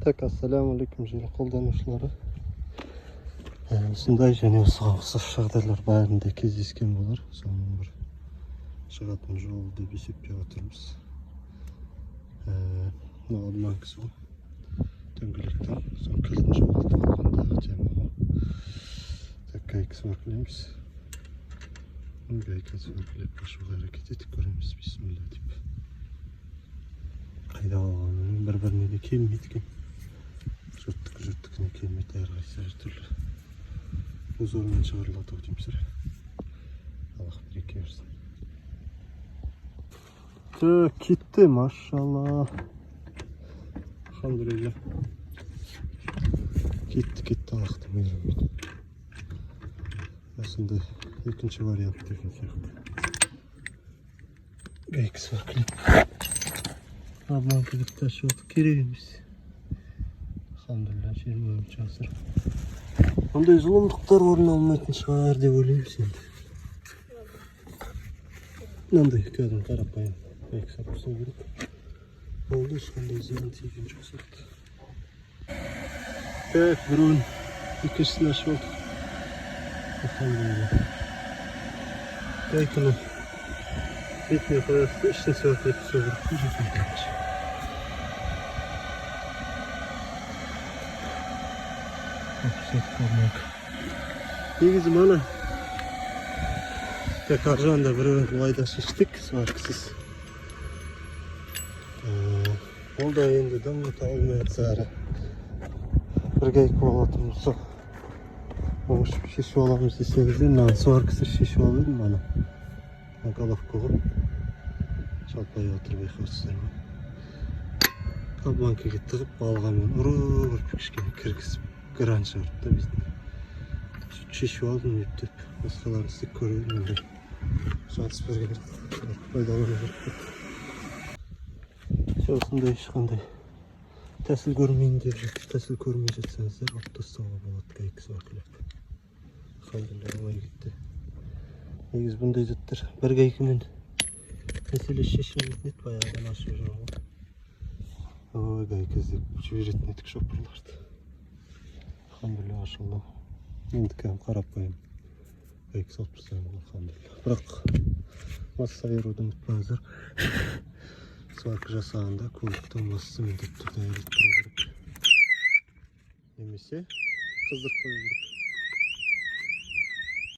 Так, ассаламу алейкум желі қолданушылары. Осындай және осыған ұқсас жағдайлар бәрінде кездескен болар. Соның бір шығатын жолы деп есептеп отырмыз. Мынау маңғысы ғой. Дөңгелектен соң кілтін жоғалтып алғандағы тема ғой. Так, гайкасы бақылаймыз. Гайкасы бақылап ашуға әрекет етіп көреміз. Бисмилла деп. Қайда алғанын бір-біріне де келмейді екен. Жұрттықына келмейді, әрқайсысы әртүрлі өз орнынан шығарылады ау дейміз. Аллах береке берсін. Кетті, машалла. Алхамдулилля. Кетті Аллахтың мейірімімен. Осындай екінші вариант деген сияқты. Гайкасы бар клип. Абман клипті ашып отыр, керек емес. Алхамдулилля, 20 ғасыр. Ондай зұлымдықтар орын алмайтын шығар деп ойлаймыз енді. Мынандай кәдімгі қарапайым гайкасы болса керек. Болды, ешқандай зиян тиген жоқ сияқты. Так, біреуін екіншісін ашып алдық. Алхамдулилля. Гайканы бетіне қоясыз, ішіне сәуәтлеп түсу керек. Негізі мана аржағында біреуін бұлайда шештік, сваркасыз. Ол да енді дамы табылмай жатса әрі бір гайка болатын болса оны шешіп аламыз десеңізден, маған сваркасыз шешіп алып едім мана головка ғой жалпай отырып байқаусыздар ма. Обманкаға тығып балғамен ұрып кішкене кіргізіп гран шығарып та біздің шешіп алдым ептеп басқаларын істеп көрейін ондай шанс берген пайдалану керек. Осындай ешқандай тәсіл көрмейін деп жатыр. Тәсіл көрмей жатсаңыздар алып тастауға болады гайкасы бақылап. Алхамдулилля, оңай кетті. Негізі бұндай заттар бір гайкамен мәселе шешілмейтін еді, баяғыдан ашып жүрген ғой. Ой, гайка іздеп жіберетін едік шопырларды. Алхамдулилля, машалла. Енді кәдімгі қарапайым гайка салып тастаймын, алхамдулилля. Бірақ масса беруді ұмытпаңыздар. Сварка жасағанда көліктің массасы міндетті түрде айырылып тұру керек. Немесе қыздырып қою керек.